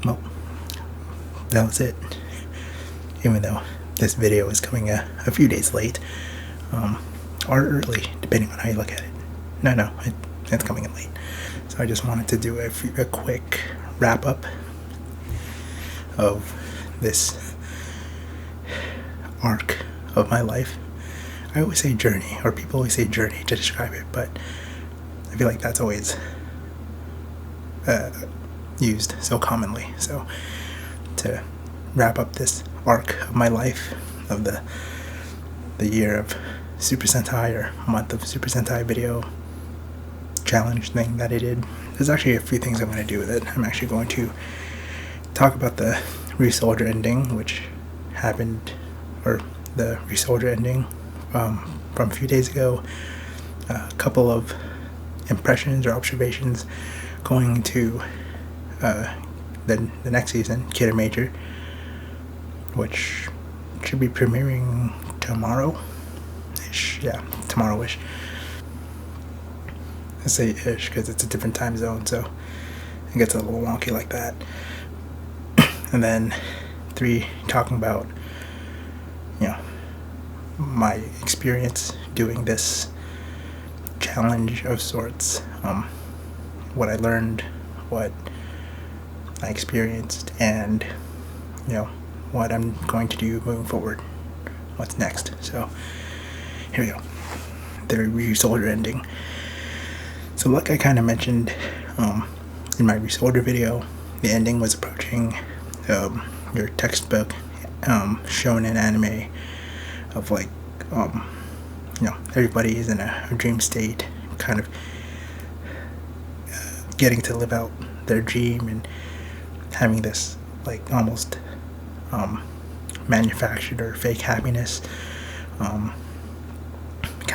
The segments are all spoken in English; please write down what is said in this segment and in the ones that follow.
well, that was it. Even though this video is coming a few days late, or early, depending on how you look at it. No, it's coming in late. So I just wanted to do a quick wrap up of this arc of my life. I always say journey, or people always say journey to describe it, but I feel like that's always used so commonly. So to wrap up this arc of my life, of the year of Super Sentai, or month of Super Sentai video challenge thing that I did, there's actually a few things I'm going to do with it. I'm actually going to talk about the Resoldier ending, which happened, or the Resoldier ending from a few days ago. A couple of impressions or observations going to the next season, Kid or Major, which should be premiering tomorrow-ish. Yeah, tomorrow-ish. I say ish because it's a different time zone, so it gets a little wonky like that. And then 3, talking about, my experience doing this challenge of sorts, what I learned, what I experienced, and what I'm going to do moving forward, what's next. So here we go, the Resoldier ending. So like I kind of mentioned in my Resoldier video, the ending was approaching your textbook shonen anime of like everybody is in a dream state, kind of getting to live out their dream and having this like almost manufactured or fake happiness, kind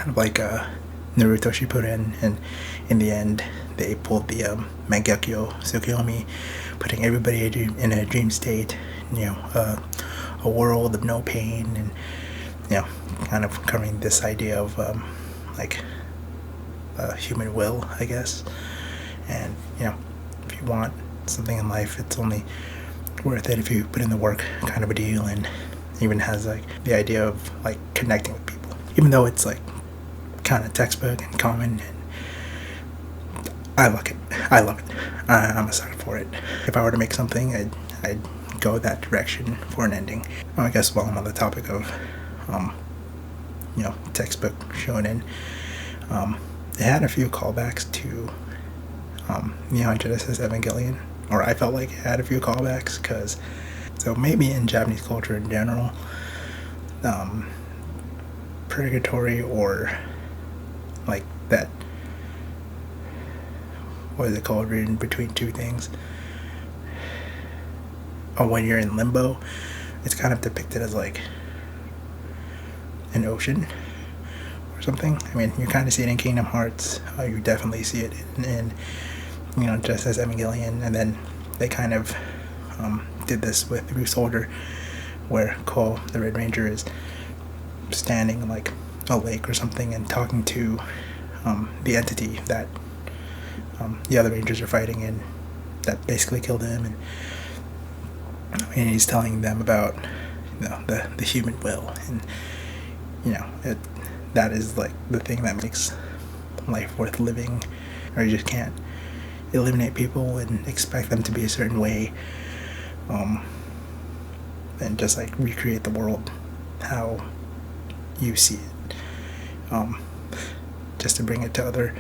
of like Naruto Shippuden, and in the end they pulled the Mangekyo Tsukiyomi, putting everybody in a dream state, a world of no pain, and kind of covering this idea of human will, I guess. And if you want something in life, it's only worth it if you put in the work, kind of a deal. And even has like the idea of like connecting with people, even though it's like kind of textbook and common. And I love it. I'm a sucker for it. If I were to make something, I'd go that direction for an ending. I guess while I'm on the topic of textbook shonen, it had a few callbacks to Neon Genesis Evangelion, or I felt like it had a few callbacks, because so maybe in Japanese culture in general, purgatory, or like that, what is it called, in between two things, or when you're in limbo, it's kind of depicted as like an ocean or something. I mean, you kind of see it in Kingdom Hearts. You definitely see it in just as Evangelion. And then they kind of did this with Resoldier, where Cole, the Red Ranger, is standing in like a lake or something and talking to the entity that the other Rangers are fighting, and that basically killed him. And he's telling them about the human will, and that is like the thing that makes life worth living. Or you just can't eliminate people and expect them to be a certain way, and just like recreate the world how you see it. Just to bring it to other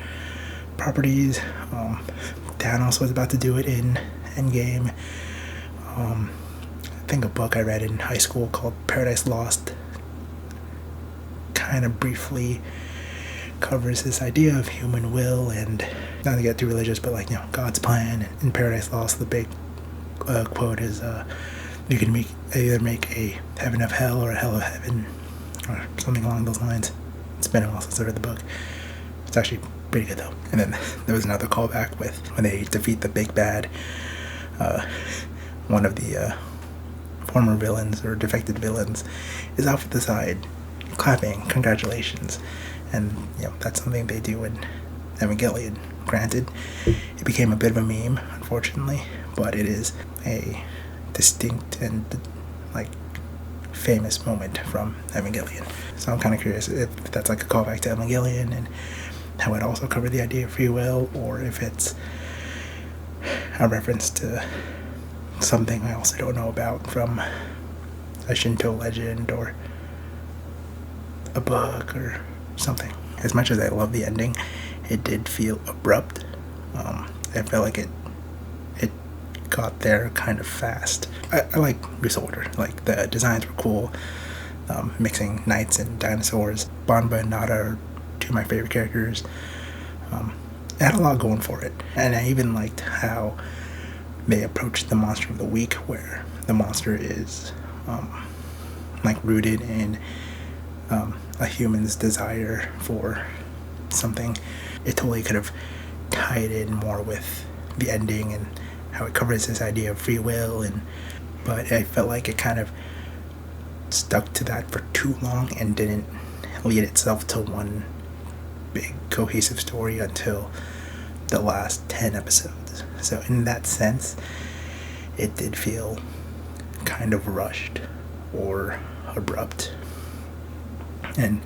properties, Thanos was about to do it in Endgame. I think a book I read in high school called Paradise Lost kind of briefly covers this idea of human will, and not to get too religious, but like God's plan. In Paradise Lost, the big quote is you can either make a heaven of hell or a hell of heaven, or something along those lines. It's been a while since I read the book. It's actually pretty good though. And then there was another callback with when they defeat the big bad, one of the former villains or defected villains is off to the side clapping, congratulations. And that's something they do in Evangelion. Granted, it became a bit of a meme, unfortunately, but it is a distinct and like famous moment from Evangelion. So I'm kind of curious if that's like a callback to Evangelion and how it also covered the idea of free will, or if it's a reference to something I also don't know about from a Shinto legend or a book or something. As much as I love the ending, it did feel abrupt. I felt like it got there kind of fast. I like Resolder. Like, the designs were cool. Mixing knights and dinosaurs. Banba and Nada are two of my favorite characters. It had a lot going for it. And I even liked how they approached the monster of the week, where the monster is like rooted in a human's desire for something. It totally could have tied in more with the ending and how it covers this idea of free will, but I felt like it kind of stuck to that for too long and didn't lead itself to one big cohesive story until the last 10 episodes. So in that sense, it did feel kind of rushed or abrupt. And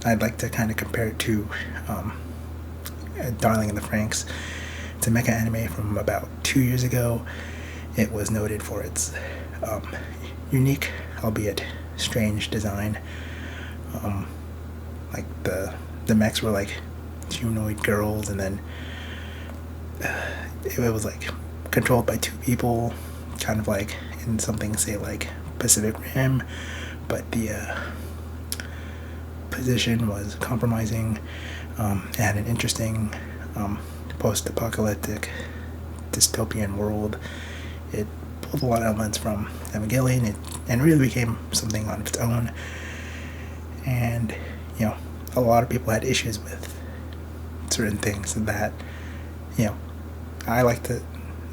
I'd like to kind of compare it to Darling in the Franxx. It's a mecha anime from about 2 years ago. It was noted for its unique, albeit strange design. Like the mechs were like humanoid girls, and then it was like controlled by two people, kind of like in something, say, like Pacific Rim, but the position was compromising. It had an interesting post-apocalyptic dystopian world. It pulled a lot of elements from Evangelion, and really became something on its own. And a lot of people had issues with certain things that I liked it.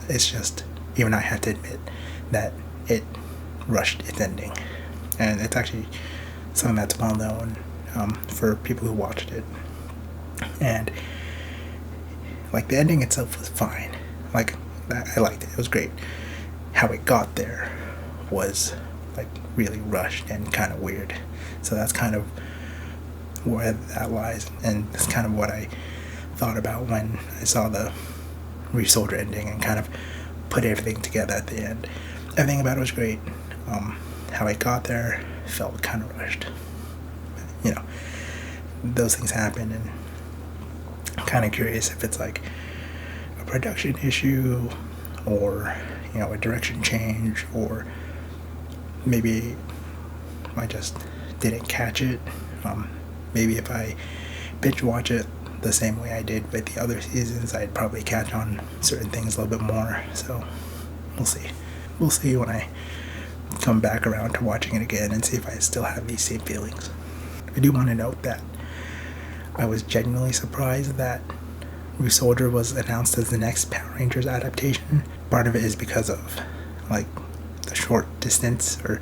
It's just, even I have to admit that it rushed its ending, and it's actually something that's well known for people who watched it. And like, the ending itself was fine. Like, I liked it. It was great. How it got there was like really rushed and kind of weird. So that's kind of where that lies, and that's kind of what I thought about when I saw the Resolder ending and kind of put everything together at the end. Everything about it was great. How it got there felt kind of rushed. Those things happen, and I'm kind of curious if it's like a production issue, or a direction change, or maybe I just didn't catch it. Maybe if I binge watch it the same way I did with the other seasons, I'd probably catch on certain things a little bit more. So we'll see. We'll see when I come back around to watching it again and see if I still have these same feelings. I do want to note that I was genuinely surprised that Resolder was announced as the next Power Rangers adaptation. Part of it is because of like the short distance, or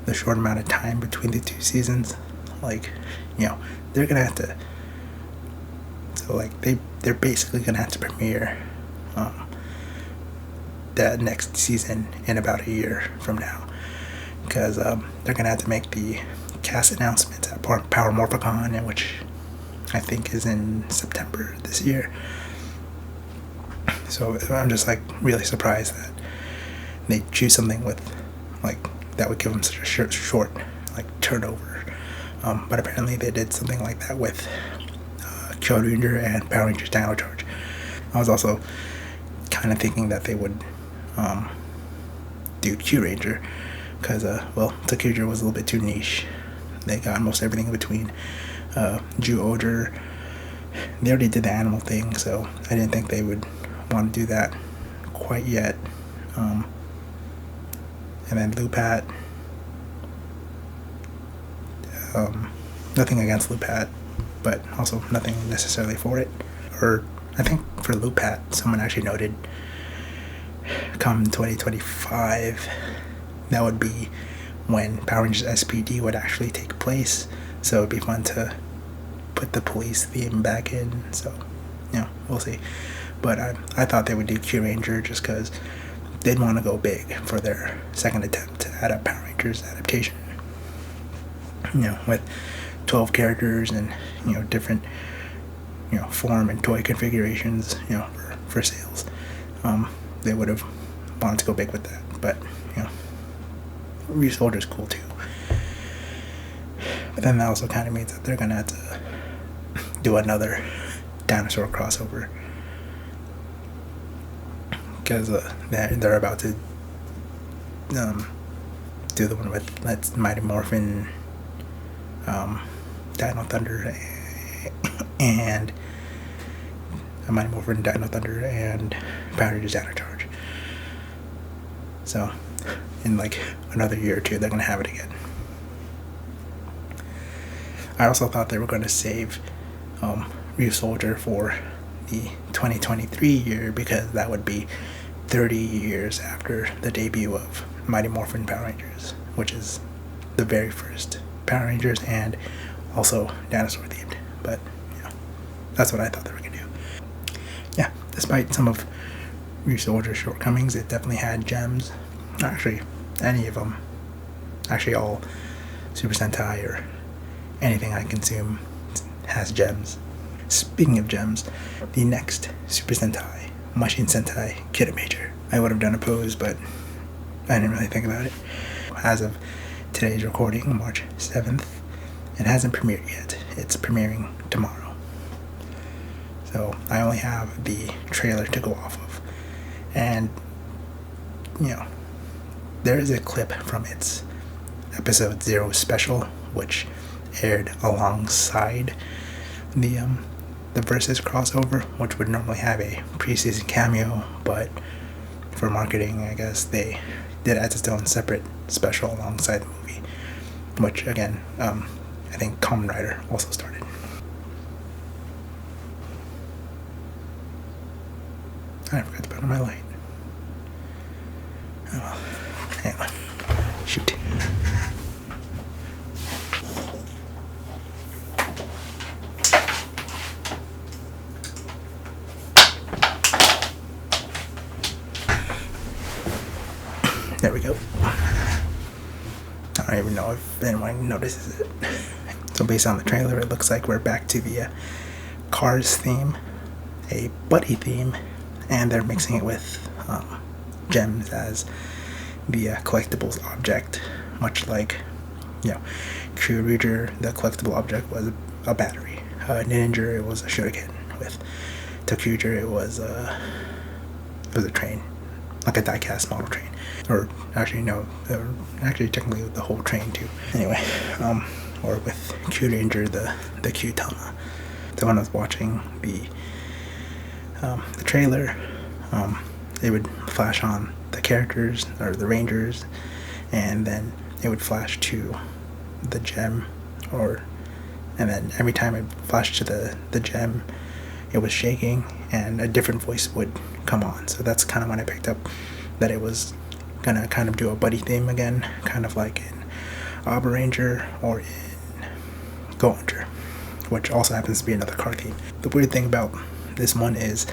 the short amount of time between the two seasons. Like, they're gonna have to, so like they're basically gonna have to premiere the next season in about a year from now, because they're gonna have to make the cast announcements at Power Morphicon, which I think is in September this year. So I'm just like really surprised that they choose something with like that would give them such a short like turnover. But apparently they did something like that with Kyo Ranger and Power Rangers Dino Charge. I was also kind of thinking that they would do Q Ranger, because Takuja was a little bit too niche. They got most everything in between. Jew Odor, they already did the animal thing, so I didn't think they would want to do that quite yet. And then Lupat, nothing against Lupat, but also nothing necessarily for it. Or I think for Lupat, someone actually noted, come 2025, that would be when Power Rangers SPD would actually take place. So it'd be fun to put the police theme back in. So, we'll see. but I thought they would do Q Ranger just because they'd want to go big for their second attempt at a Power Rangers adaptation. With 12 characters and different form and toy configurations for sales. They would have wanted to go big with that, but Resoldier's cool too. But then that also kind of means that they're gonna have to do another dinosaur crossover, because they're about to do the one with Mighty Morphin, Dino Thunder, and Mighty Morphin, Dino Thunder, and Power Rangers Dino Charge. So in like another year or two, they're gonna have it again. I also thought they were going to save Resoldier for the 2023 year, because that would be 30 years after the debut of Mighty Morphin Power Rangers, which is the very first Power Rangers and also dinosaur themed. But that's what I thought they were going to do. Yeah, despite some of Resoldier's shortcomings, it definitely had gems. Actually, any of them. Actually, all Super Sentai or anything I consume has gems. Speaking of gems, the next Super Sentai, Machine Sentai Kid Major. I would have done a pose, but I didn't really think about it. As of today's recording, March 7th, it hasn't premiered yet. It's premiering tomorrow. So I only have the trailer to go off of. And, there is a clip from its episode 0 special, which aired alongside the Versus crossover, which would normally have a preseason cameo, but for marketing, I guess they did add its own separate special alongside the movie, which again, I think Kamen Rider also started. I forgot to put on my light. Oh well. Hang on. Shoot. There we go. I don't even know if anyone notices it. So based on the trailer, it looks like we're back to the Cars theme, a buddy theme, and they're mixing it with gems as the collectibles object, much like Q Ranger, the collectible object was a battery. Ninja, it was a shuriken. With Tokuger, it was a train, like a die-cast model train. Or actually no, actually technically the whole train too. Anyway, or with Q Ranger, the Q-Tama. So when I was watching the trailer, it would flash on the characters or the Rangers, and then it would flash to the gem, and then every time it flashed to the gem, it was shaking and a different voice would come on. So that's kind of when I picked up that it was gonna kind of do a buddy theme again, kind of like in Abba Ranger or in Go Ranger, which also happens to be another car theme. The weird thing about this one is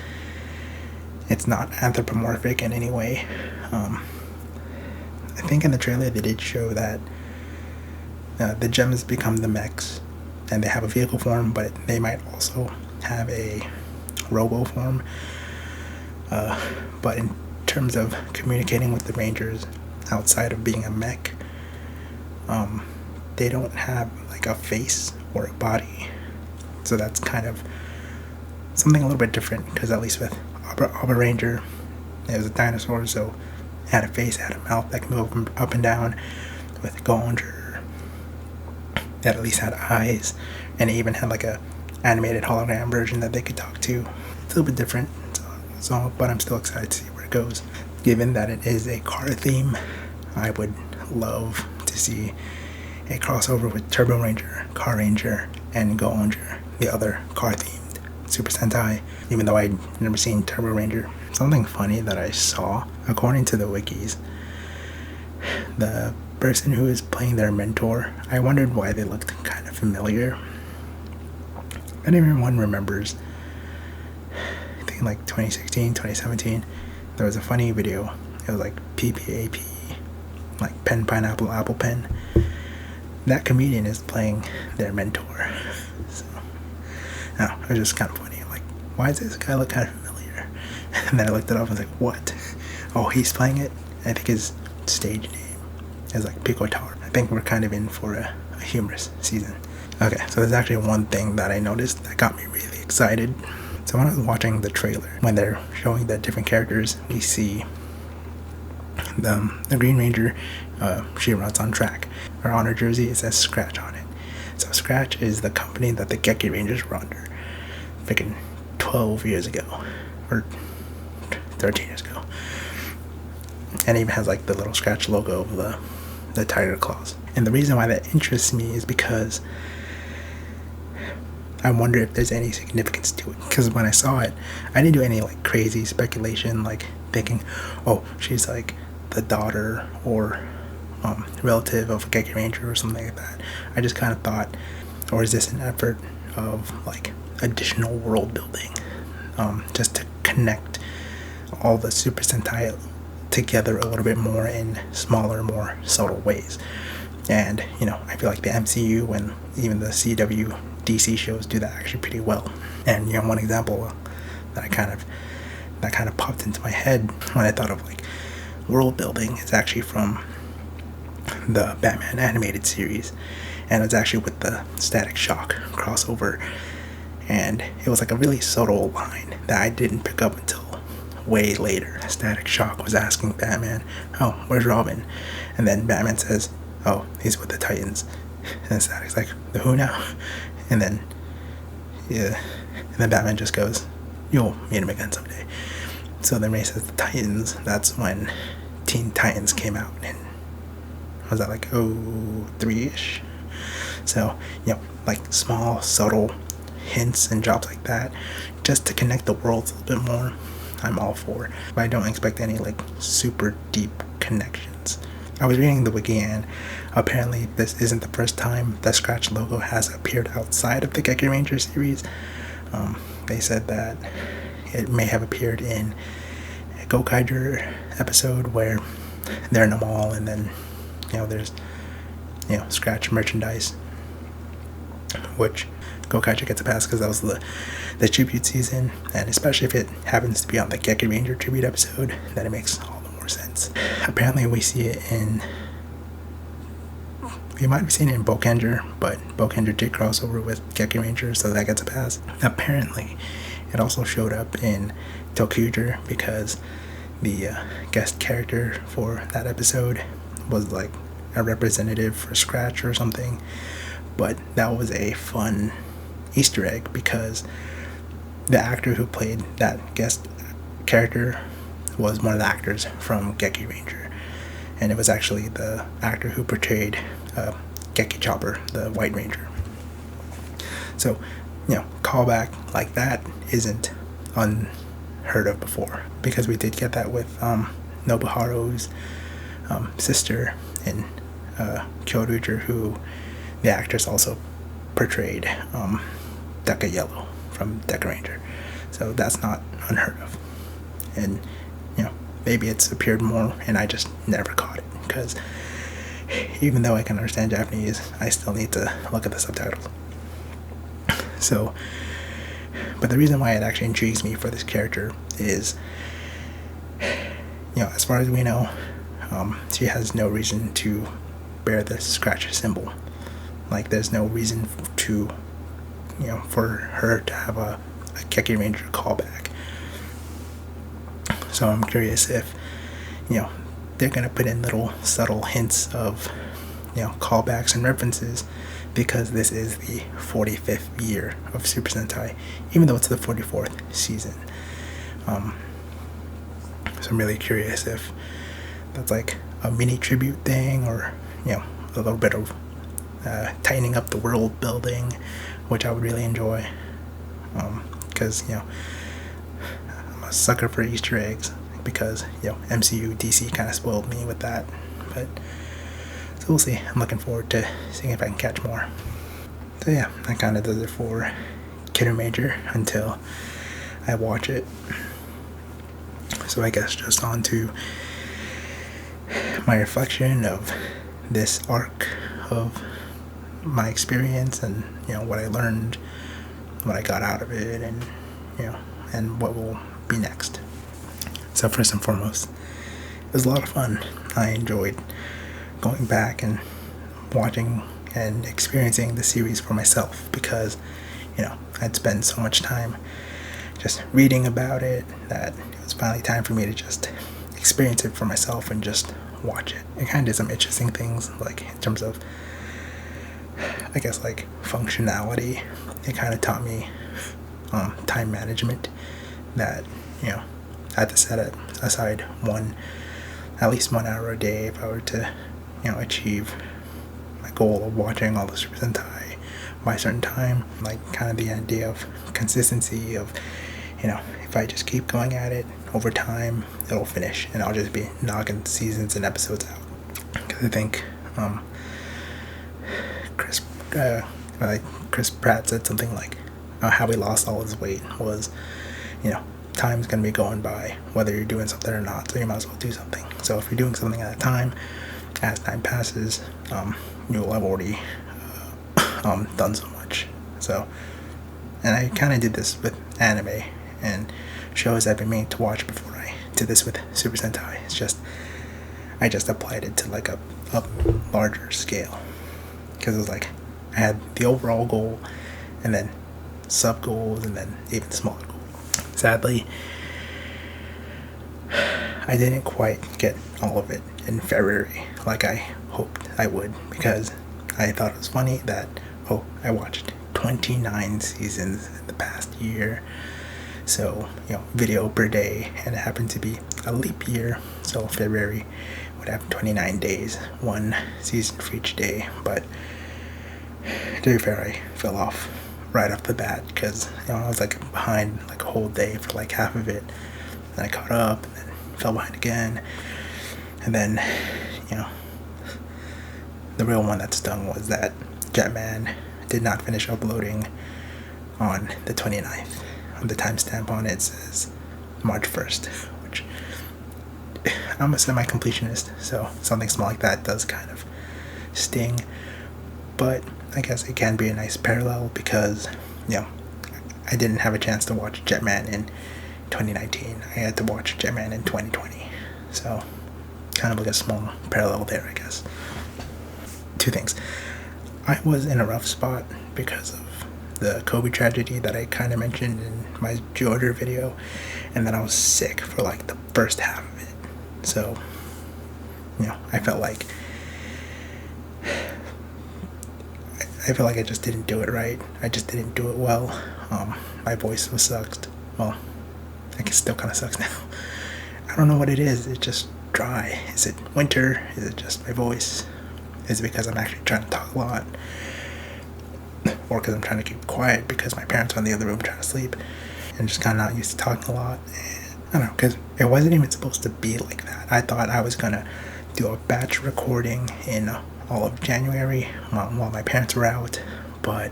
it's not anthropomorphic in any way. I think in the trailer they did show that the gems become the mechs and they have a vehicle form, but they might also have a robo form. But in terms of communicating with the Rangers outside of being a mech, they don't have like a face or a body. So that's kind of something a little bit different, because at least with Abba Ranger, it was a dinosaur, so it had a face, it had a mouth that could move up and down. With Go Ranger, it at least had eyes, and it even had like a animated hologram version that they could talk to. It's a little bit different, so but I'm still excited to see where it goes. Given that it is a car theme, I would love to see a crossover with Turbo Ranger, Car Ranger, and Go Ranger, the other car-themed Super Sentai, even though I'd never seen Turbo Ranger. Something funny that I saw, according to the wikis, the person who is playing their mentor, I wondered why they looked kind of familiar. And everyone remembers, I think think like 2016, 2017, there was a funny video. It was like PPAP, like pen, pineapple, apple pen. That comedian is playing their mentor. So, no, it was just kind of funny. I'm like, why does this guy look kind of familiar? And then I looked it up and was like, what? Oh, he's playing it? I think his stage name is like Pico Tower. I think we're kind of in for a humorous season. Okay, so there's actually one thing that I noticed that got me really excited. So when I was watching the trailer, when they're showing the different characters, we see the Green Ranger, she runs on track. Or on her jersey, it says Scratch on it. So Scratch is the company that the Geki Rangers were under freaking 12 years ago. Or 13 years ago. And it even has like the little Scratch logo of the tiger claws. And the reason why that interests me is because I wonder if there's any significance to it. Because when I saw it, I didn't do any like crazy speculation, like thinking, oh, she's like the daughter or relative of a Geki Ranger or something like that. I just kind of thought, or is this an effort of like additional world building, just to connect all the Super Sentai together a little bit more in smaller, more subtle ways. And I feel like the MCU and even the CW DC shows do that actually pretty well. And one example that kind of popped into my head when I thought of like world building is actually from the Batman animated series, and it's actually with the Static Shock crossover. And it was like a really subtle line that I didn't pick up until way later. Static Shock was asking Batman, oh, where's Robin? And then Batman says, oh, he's with the Titans. And Static's like, the who now? And then Batman just goes, you'll meet him again someday. So then when he says the Titans, that's when Teen Titans came out, and was that like 03-ish? So like small subtle hints and jobs like that, just to connect the worlds a little bit more, I'm all for. But I don't expect any like super deep connections. I was reading the wiki, and apparently this isn't the first time the Scratch logo has appeared outside of the Geki Ranger series. They said that it may have appeared in a Gokaiger episode where they're in a mall, and then there's Scratch merchandise, which Gokaiger gets a pass because that was the tribute season, and especially if it happens to be on the Geki Ranger tribute episode, then it makes all the more sense. Apparently we see it we might have seen it in Bokenger, but Bokenger did cross over with Geki Ranger, so that gets a pass. Apparently it also showed up in Tokuger because the guest character for that episode was like a representative for Scratch or something. But that was a fun Easter egg because the actor who played that guest character was one of the actors from Geki Ranger, and it was actually the actor who portrayed Geki Chopper, the White Ranger. So callback like that isn't unheard of before, because we did get that with Nobuharu's sister in Kyoryuger, who the actress also portrayed Deka Yellow from Deka Ranger. So that's not unheard of. And maybe it's appeared more and I just never caught it, because even though I can understand Japanese, I still need to look at the subtitles. So, but the reason why it actually intrigues me for this character is, as far as we know, she has no reason to bear the Scratch symbol. Like, there's no reason to, for her to have a Geki Ranger callback. So I'm curious if, they're going to put in little subtle hints of, callbacks and references, because this is the 45th year of Super Sentai, even though it's the 44th season. So I'm really curious if that's like a mini tribute thing, or, a little bit of tightening up the world building, which I would really enjoy, because I'm a sucker for Easter eggs, because MCU DC kind of spoiled me with that. But so we'll see. I'm looking forward to seeing if I can catch more. So yeah, that kind of does it for Kidder Major until I watch it. So I guess just on to my reflection of this arc of my experience, and what I learned, what I got out of it, and and what will be next. So first and foremost, it was a lot of fun. I enjoyed going back and watching and experiencing the series for myself, because I'd spent so much time just reading about it that it was finally time for me to just experience it for myself and just watch it. It kind of did some interesting things, like in terms of, I guess, like functionality. It kind of taught me time management, that I had to set aside at least 1 hour a day if I were to achieve my goal of watching all the Super Sentai by a certain time. Like, kind of the idea of consistency of, if I just keep going at it over time, it'll finish, and I'll just be knocking seasons and episodes out. Because I think Chris Pratt said something like, how he lost all his weight was, time's gonna be going by whether you're doing something or not, so you might as well do something. So if you're doing something at a time, as time passes, you'll have already done so much. So, and I kind of did this with anime and shows I've been meaning to watch before I did this with Super Sentai. It's just, I just applied it to like a larger scale, because it was like I had the overall goal, and then sub goals, and then even smaller goals. Sadly, I didn't quite get all of it in February like I hoped I would, because I thought it was funny that, I watched 29 seasons in the past year. So, video per day, and it happened to be a leap year, so February would have 29 days, one season for each day. But to be fair, I fell off right off the bat, because I was like behind like a whole day for like half of it, and I caught up, and then fell behind again, and then the real one that stung was that Jetman did not finish uploading on the 29th. On the timestamp on it says March 1st, which I'm a semi-completionist, so something small like that does kind of sting. But I guess it can be a nice parallel, because I didn't have a chance to watch Jetman in 2019. I had to watch Jetman in 2020. So kind of like a small parallel there, I guess. Two things. I was in a rough spot because of the Kobe tragedy that I kind of mentioned in my Georgia video, and then I was sick for like the first half of it. So, I felt like I just didn't do it right. I just didn't do it well. My voice was sucked. Well, I guess it still kind of sucks now. I don't know what it is. It's just dry. Is it winter? Is it just my voice? Is it because I'm actually trying to talk a lot? Or because I'm trying to keep quiet because my parents are in the other room trying to sleep, and just kind of not used to talking a lot? And I don't know, because it wasn't even supposed to be like that. I thought I was going to do a batch recording in all of January while my parents were out, but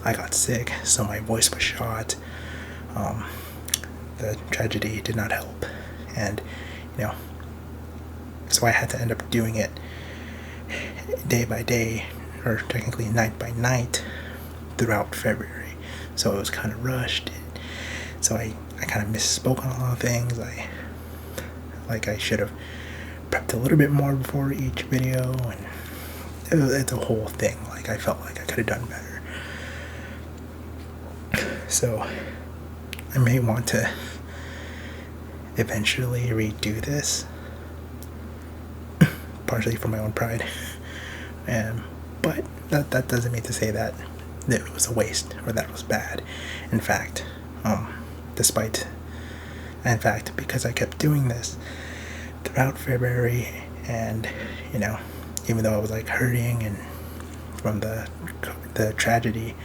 I got sick, so my voice was shot. The tragedy did not help, and so I had to end up doing it day by day, or technically night by night, throughout February. So it was kind of rushed, so I kind of misspoke on a lot of things. I should have prepped a little bit more before each video, and it's a whole thing. Like, I felt like I could have done better. So I may want to eventually redo this, partially for my own pride, but that doesn't mean to say that it was a waste or that it was bad. In fact, because I kept doing this throughout February, and even though I was like hurting and from the tragedy,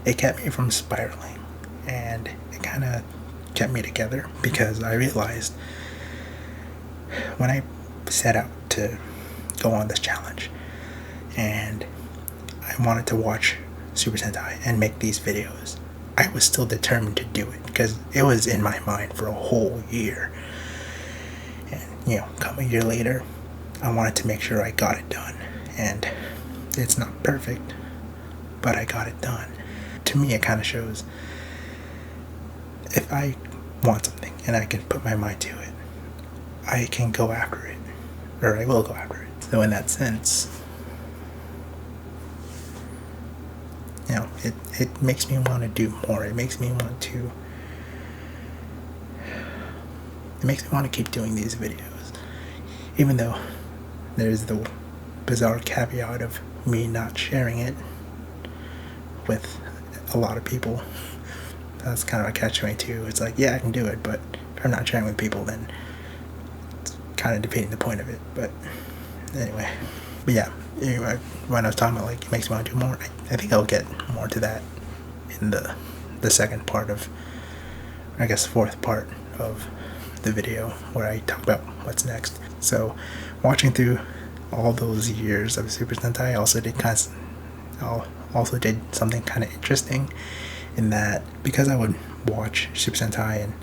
it kept me from spiraling, and it kind of kept me together, because I realized when I set out to go on this challenge and I wanted to watch Super Sentai and make these videos, I was still determined to do it because it was in my mind for a whole year. And, you know, come a year later, I wanted to make sure I got it done. And it's not perfect, but I got it done. To me, it kind of shows if I want something and I can put my mind to it, I can go after it, or I will go after it. So in that sense, you know, it makes me want to do more. It makes me want to keep doing these videos, even though there's the bizarre caveat of me not sharing it with a lot of people. That's kind of a catch-22. It's like, yeah, I can do it, but if I'm not sharing with people, then it's kind of defeating the point of it. But anyway, but yeah, anyway, when I was talking about like it makes me want to do more, I think I'll get more to that in the second part of, I guess, fourth part of the video where I talk about what's next. So watching through all those years of Super Sentai, I also did something kind of interesting in that because I would watch Super Sentai and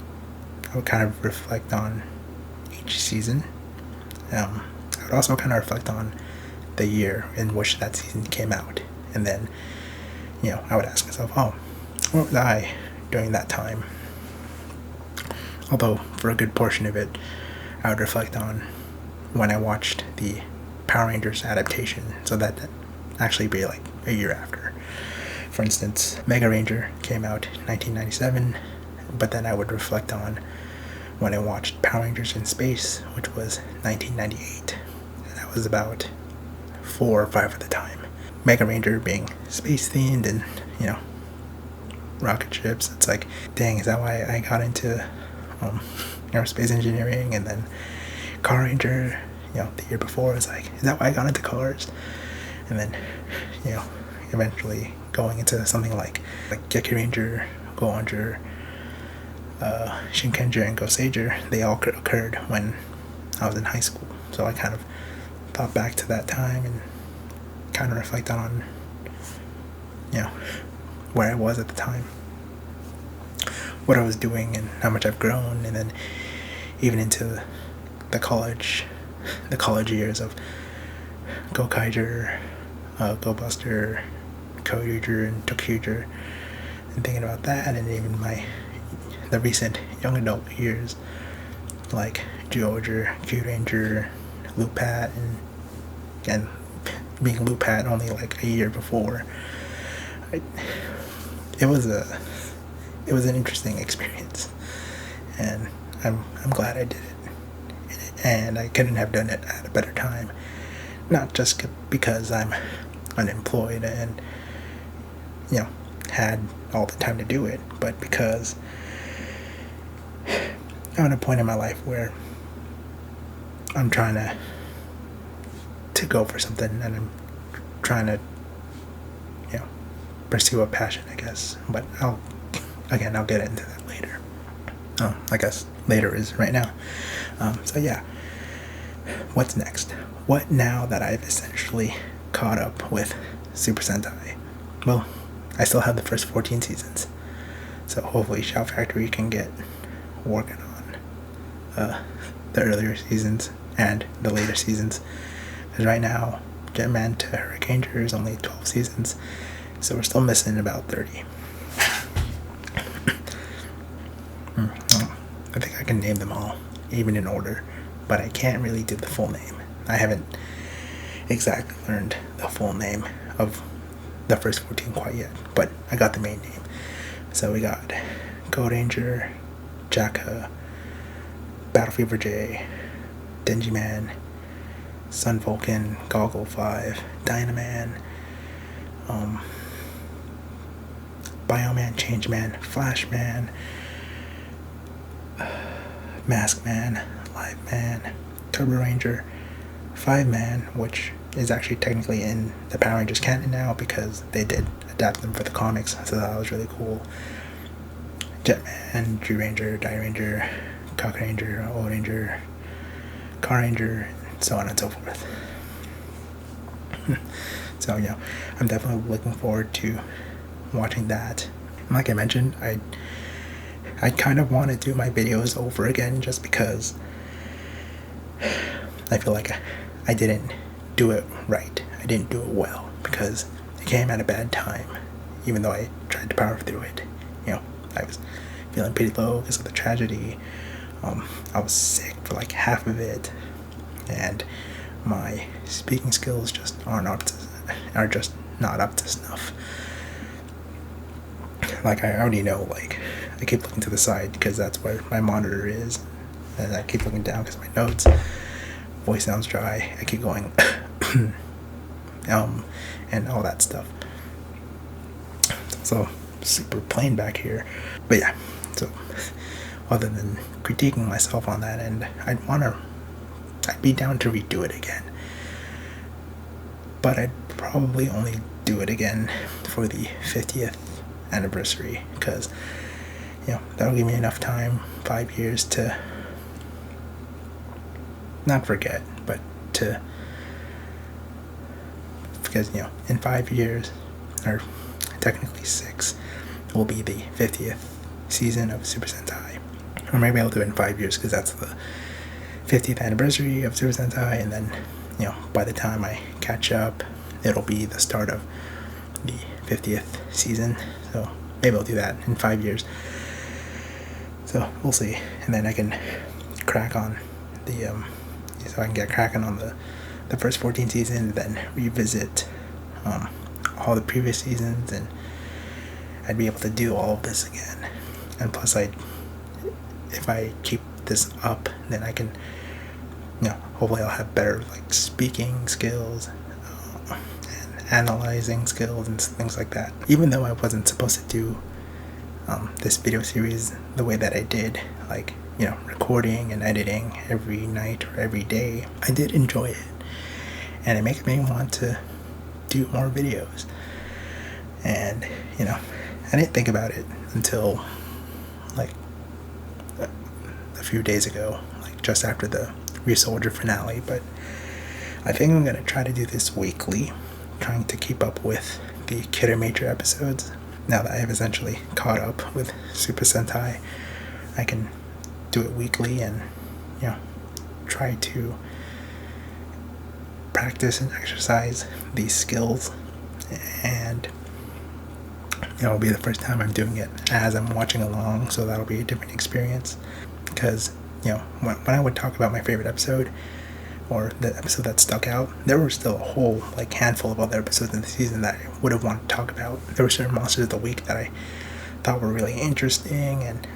I would kind of reflect on each season. I would also kind of reflect on the year in which that season came out, and then, you know, I would ask myself, oh, where was I during that time? Although for a good portion of it, I would reflect on when I watched the Power Rangers adaptation, so that actually be like a year after. For instance, Mega Ranger came out in 1997, but then I would reflect on when I watched Power Rangers in Space, which was 1998. And that was about 4 or 5 at the time. Mega Ranger being space themed and, you know, rocket ships. It's like, dang, is that why I got into aerospace engineering? And then Car Ranger, you know, the year before, was like, is that why I got into cars? And then, you know, eventually going into something like Geki Ranger, Go Ranger, Shinkenger, and Gosager, they all occurred when I was in high school. So I kind of thought back to that time and kind of reflected on, you know, where I was at the time, what I was doing, and how much I've grown, and then even into the college years of Go Kaiger, Go Buster, Koyuger, and Tokyuger, and thinking about that, and even the recent young adult years like Georger, Q Ranger, Loopat, and being Loopat only like a year before. It was an interesting experience, and I'm glad I did it, and I couldn't have done it at a better time. Not just because I'm unemployed and, you know, had all the time to do it, but because I'm at a point in my life where I'm trying to go for something, and I'm trying to, you know, pursue a passion, I guess. But I'll get into that later. I guess later is right now. So yeah, what's next? What now that I've essentially caught up with Super Sentai? Well, I still have the first 14 seasons, so hopefully Shout Factory can get working on the earlier seasons and the later seasons. Because right now, Jetman to Hurricaneer is only 12 seasons, so we're still missing about 30. I think I can name them all, even in order, but I can't really do the full name. I haven't exactly learned the full name of the first 14 quite yet, but I got the main name. So we got Go Ranger, Jacka, Battle Fever J, Denji Man, Sun Vulcan, Goggle 5, Dynaman, Bioman, Changeman, Flashman, Mask Man, Live Man, Turbo Ranger, 5-Man, which is actually technically in the Power Rangers canon now because they did adapt them for the comics, so that was really cool. Jetman, Drew Ranger, Die Ranger, Cock Ranger, Old Ranger, Car Ranger, and so on and so forth. So, you know, I'm definitely looking forward to watching that. like I mentioned, I kind of want to do my videos over again just because I feel like I didn't do it right. I didn't do it well because it came at a bad time, even though I tried to power through it. I was feeling pretty low because of the tragedy. I was sick for like half of it, and my speaking skills are just not up to snuff. Like, I already know, like, I keep looking to the side because that's where my monitor is, and I keep looking down because my notes, voice sounds dry, I keep going and all that stuff. So super plain back here. But yeah, so other than critiquing myself on that end, I'd be down to redo it again. But I'd probably only do it again for the 50th anniversary, because that'll give me enough time, 5 years, to not forget, but because in 5 years, or technically 6, will be the 50th season of Super Sentai. Or maybe I'll do it in 5 years because that's the 50th anniversary of Super Sentai, and then by the time I catch up, it'll be the start of the 50th season. So maybe I'll do that in 5 years. So we'll see, and then I can crack on so I can get cracking on the first 14 seasons, then revisit all the previous seasons, and I'd be able to do all of this again. And plus, if I keep this up, then I can, hopefully I'll have better speaking skills and analyzing skills and things like that. Even though I wasn't supposed to do this video series the way that I did, recording and editing every night or every day, I did enjoy it, and it makes me want to do more videos. And I didn't think about it until a few days ago, just after the Resoldier finale. But I think I'm going to try to do this weekly, trying to keep up with the Kidder Major episodes. Now that I have essentially caught up with Super Sentai, I can do it weekly and try to practice and exercise these skills. And it'll be the first time I'm doing it as I'm watching along, so that'll be a different experience. Because when I would talk about my favorite episode, or the episode that stuck out, there were still a whole handful of other episodes in the season that I would have wanted to talk about. There were certain monsters of the week that I thought were really interesting, and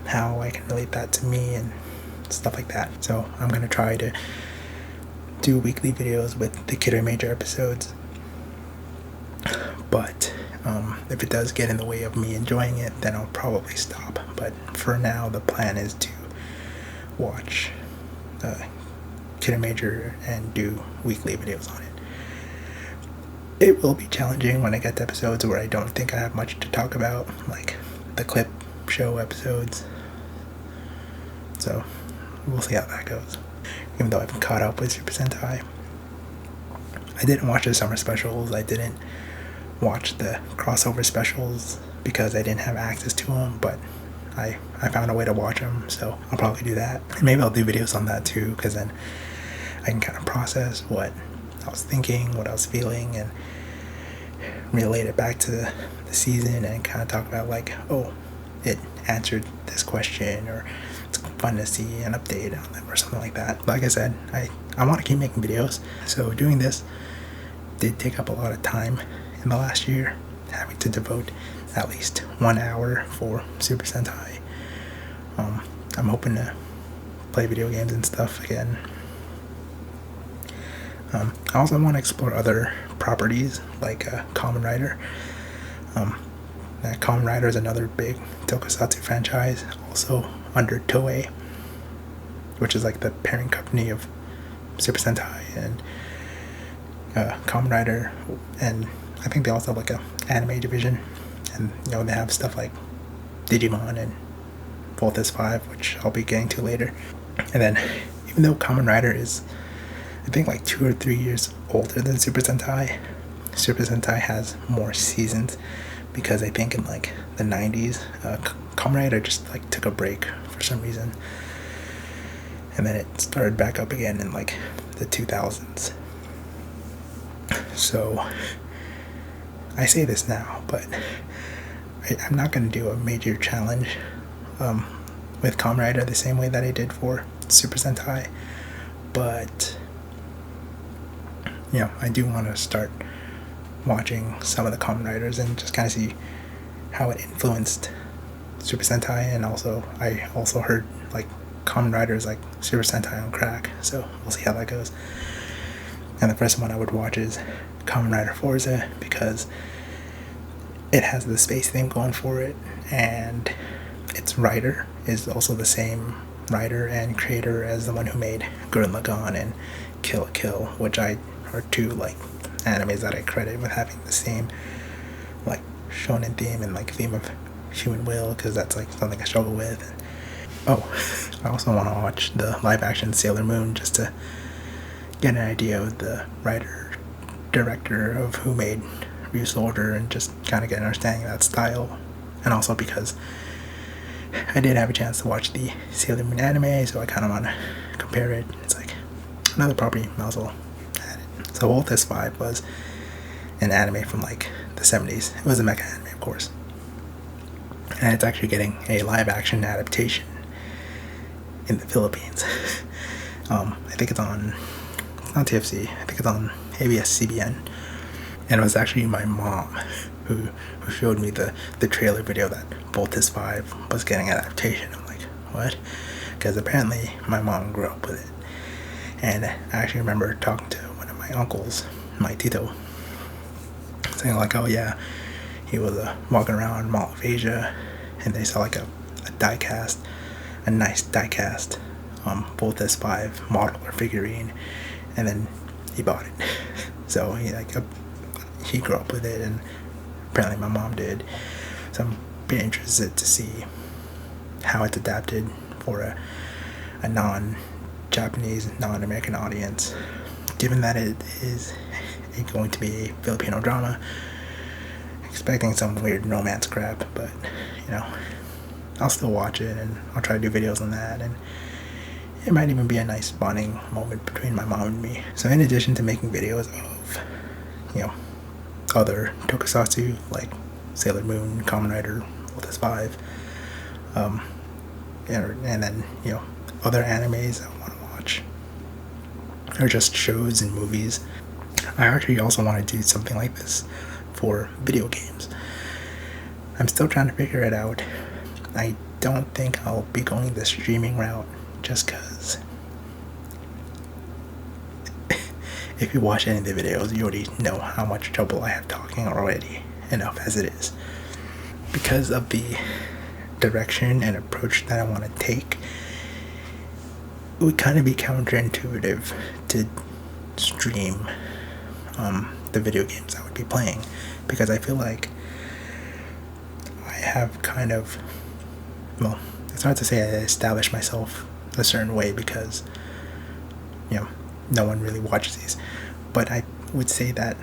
how I can relate that to me and stuff like that. So I'm gonna try to do weekly videos with the Kidder Major episodes. But if it does get in the way of me enjoying it, then I'll probably stop. But for now, the plan is to watch Kidder Major and do weekly videos on it. It will be challenging when I get to episodes where I don't think I have much to talk about, like the clip show episodes. So we'll see how that goes. Even though I've caught up with Super Sentai, I didn't watch the summer specials. I didn't watch the crossover specials because I didn't have access to them, but I found a way to watch them, so I'll probably do that. And maybe I'll do videos on that too, because then I can kind of process what I was thinking, what I was feeling, and relate it back to the season, and kind of talk about oh, it answered this question, or it's fun to see an update on them or something like that. Like I said, I want to keep making videos, so doing this did take up a lot of time in the last year, having to devote at least 1 hour for Super Sentai. I'm hoping to play video games and stuff again. I also want to explore other properties like Kamen Rider. Kamen Rider is another big tokusatsu franchise, also under Toei, which is the parent company of Super Sentai and Kamen Rider, and I think they also have an anime division, and they have stuff like Digimon and Voltes 5, which I'll be getting to later. And then, even though Kamen Rider is, I think, 2 or 3 years older than Super Sentai has more seasons because I think in like the 90s, Kamen Rider just like took a break for some reason, and then it started back up again in like the 2000s. So I say this now, but I'm not going to do a major challenge with Kamen Rider the same way that I did for Super Sentai, but I do want to start watching some of the Kamen Riders and just kind of see how it influenced Super Sentai. And also I also heard like Kamen Riders like Super Sentai on crack, so we'll see how that goes. And the first one I would watch is Kamen Rider Forza, because it has the space theme going for it, and its writer is also the same writer and creator as the one who made Gurren Lagann and Kill la Kill, which are two like animes that I credit with having the same like shonen theme and like theme of human will, because that's like something I struggle with. Oh, I also want to watch the live action Sailor Moon just to get an idea of the writer director of who made Ryusoldier and just kind of get an understanding of that style. And also because I did have a chance to watch the Sailor Moon anime, so I kind of want to compare it. It's like another property might as well add it. So Voltes 5 was an anime from like the 70s. It was a mecha anime, of course, and it's actually getting a live action adaptation in the Philippines. I think it's on TFC. I think it's on ABS-CBN. And it was actually my mom who showed me the trailer video that Voltes 5 was getting an adaptation. I'm like, what? Because apparently my mom grew up with it. And I actually remember talking to one of my uncles, my tito, saying like, oh yeah, he was walking around Mall of Asia, and they saw like a diecast, a nice diecast Voltes 5 model or figurine, and then he bought it. So he grew up with it, and apparently my mom did. So I'm pretty interested to see how it's adapted for a non-Japanese, non-American audience, given that it is going to be a Filipino drama. Expecting some weird romance crap, but I'll still watch it, and I'll try to do videos on that, and it might even be a nice bonding moment between my mom and me. So in addition to making videos of other tokusatsu like Sailor Moon, Kamen Rider, Voltes 5, and then other animes I want to watch, or just shows and movies, I actually also want to do something like this for video games. I'm still trying to figure it out. I don't think I'll be going the streaming route, just because if you watch any of the videos, you already know how much trouble I have talking already, enough as it is. Because of the direction and approach that I want to take, it would kind of be counterintuitive to stream the video games I would be playing, because I feel like I have kind of, well, it's hard to say I established myself a certain way, because no one really watches these, but I would say that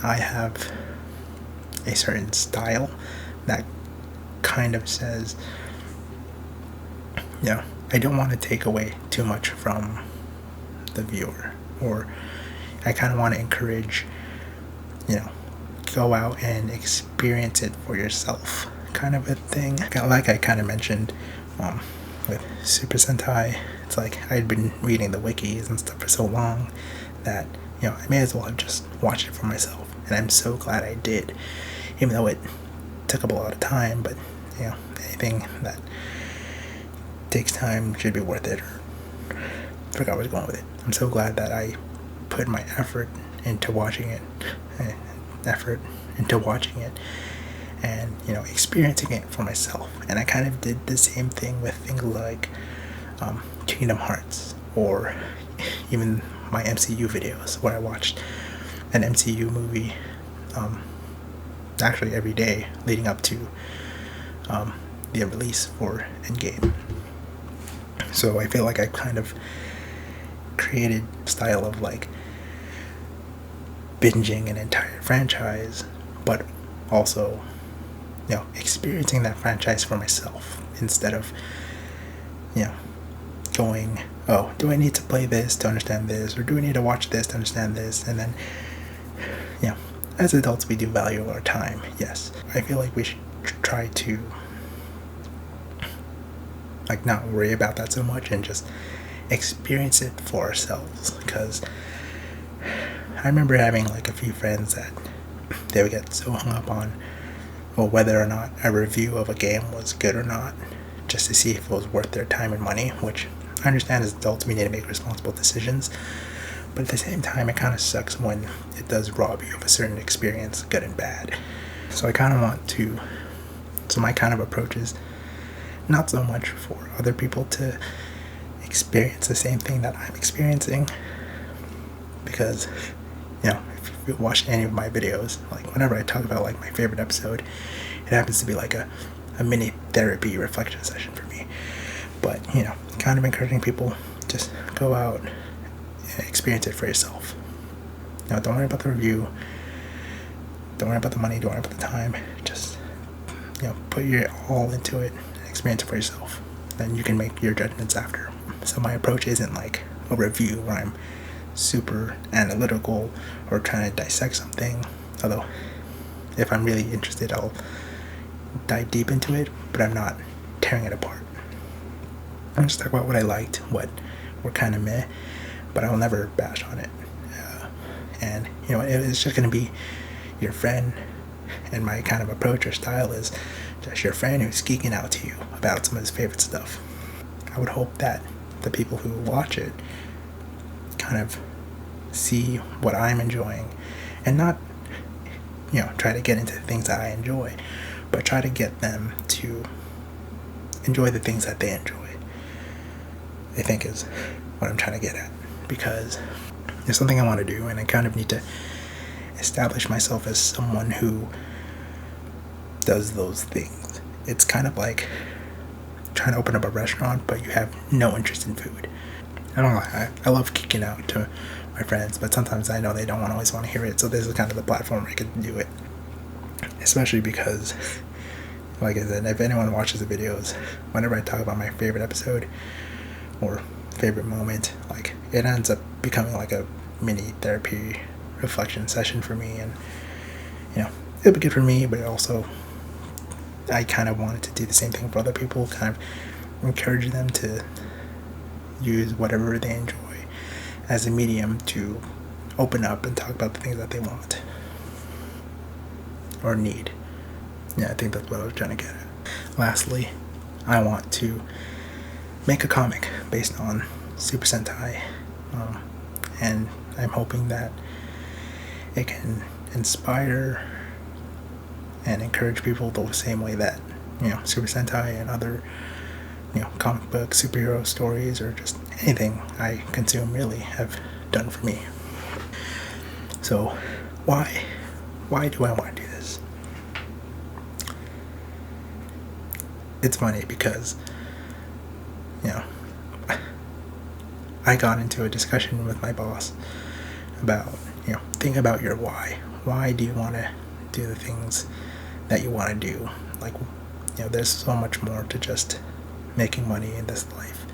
I have a certain style that kind of says, I don't want to take away too much from the viewer, or I kind of want to encourage, go out and experience it for yourself, kind of a thing. Like I kind of mentioned with Super Sentai, it's like I'd been reading the wikis and stuff for so long that I may as well have just watched it for myself, and I'm so glad I did, even though it took up a lot of time. But anything that takes time should be worth it. Or I forgot where I was going with it. I'm so glad that I put my effort into watching it, and experiencing it for myself. And I kind of did the same thing with things like Kingdom Hearts, or even my MCU videos, where I watched an MCU movie actually every day leading up to the release for Endgame. So I feel like I kind of created a style of like binging an entire franchise, but also experiencing that franchise for myself instead of, going, oh, do I need to play this to understand this, or do I need to watch this to understand this? And then, as adults, we do value our time, yes. I feel like we should try to, not worry about that so much and just experience it for ourselves. Because I remember having, a few friends that they would get so hung up on, well, whether or not a review of a game was good or not, just to see if it was worth their time and money, which I understand as adults we need to make responsible decisions, but at the same time it kind of sucks when it does rob you of a certain experience, good and bad. So I kind of want to, so my kind of approach is not so much for other people to experience the same thing that I'm experiencing, because, if you watch any of my videos, whenever I talk about my favorite episode, it happens to be a mini therapy reflection session for me. But, kind of encouraging people, just go out and experience it for yourself. Don't worry about the review, don't worry about the money, don't worry about the time, just, put your all into it and experience it for yourself. Then you can make your judgments after. So my approach isn't like a review where I'm super analytical or trying to dissect something, although if I'm really interested I'll dive deep into it, but I'm not tearing it apart. I'm just talk about what I liked, what were kind of meh, but I will never bash on it. And it's just going to be your friend, and my kind of approach or style is just your friend who's geeking out to you about some of his favorite stuff. I would hope that the people who watch it kind of see what I'm enjoying and not, try to get into the things that I enjoy, but try to get them to enjoy the things that they enjoy, I think is what I'm trying to get at. Because there's something I want to do, and I kind of need to establish myself as someone who does those things. It's kind of like trying to open up a restaurant, but you have no interest in food. I don't know, I love kicking out to my friends, but sometimes I know they don't always want to hear it, so this is kind of the platform where I can do it. Especially because, like I said, if anyone watches the videos, whenever I talk about my favorite episode or favorite moment, it ends up becoming a mini therapy reflection session for me, and it'll be good for me, but also I kind of wanted to do the same thing for other people, kind of encourage them to use whatever they enjoy as a medium to open up and talk about the things that they want or need. I think that's what I was trying to get at. Lastly, I want to make a comic based on Super Sentai, and I'm hoping that it can inspire and encourage people the same way that Super Sentai and other comic book superhero stories, or just anything I consume really, have done for me. So why do I want to do this? It's funny because I got into a discussion with my boss about think about your why. Why do you want to do the things that you want to do? There's so much more to just making money in this life.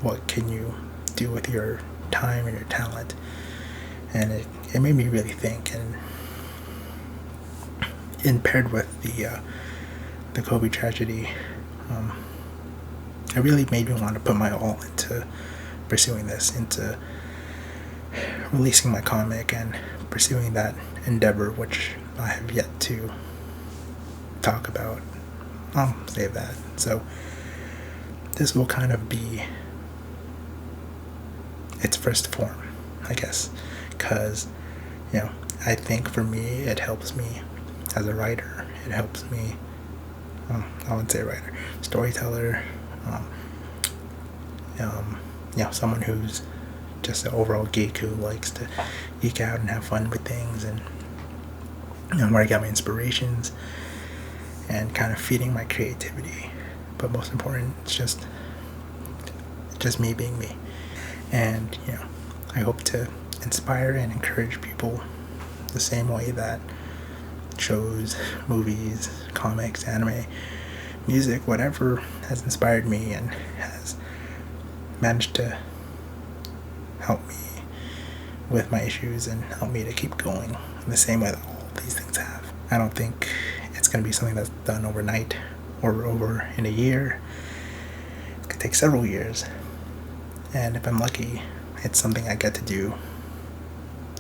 What can you do with your time and your talent? And it made me really think, and paired with the Kobe tragedy, it really made me want to put my all into pursuing this, into releasing my comic and pursuing that endeavor, which I have yet to talk about. I'll save that. So this will kind of be its first form, I guess, because I think for me it helps me as a writer. It helps me, I wouldn't say writer, storyteller, someone who's just an overall geek who likes to geek out and have fun with things, and where I got my inspirations and kind of feeding my creativity. But most important, it's just me being me. And I hope to inspire and encourage people the same way that shows, movies, comics, anime, music, whatever has inspired me and has managed to help me with my issues and help me to keep going in the same way that all these things have. I don't think it's going to be something that's done overnight or over in a year. It could take several years. And if I'm lucky, it's something I get to do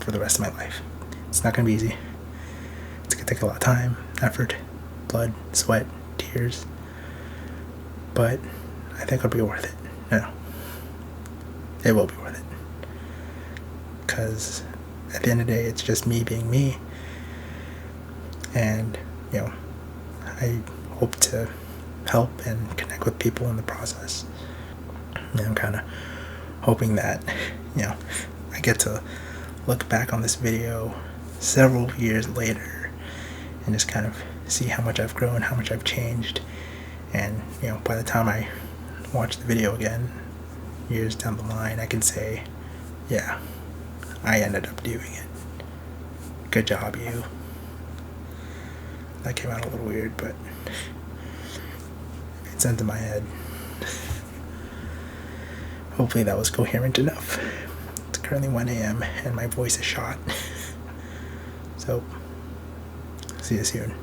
for the rest of my life. It's not going to be easy. It's going to take a lot of time, effort, blood, sweat, tears. But I think it'll be worth it. No. It will be worth it. Because at the end of the day, it's just me being me. And, I hope to help and connect with people in the process. And I'm kind of hoping that, I get to look back on this video several years later and just kind of see how much I've grown, how much I've changed. And, by the time I watch the video again, years down the line, I can say, yeah, I ended up doing it. Good job, you. That came out a little weird, but it made sense in my head. Hopefully that was coherent enough. It's currently 1 a.m. and my voice is shot. So, see you soon.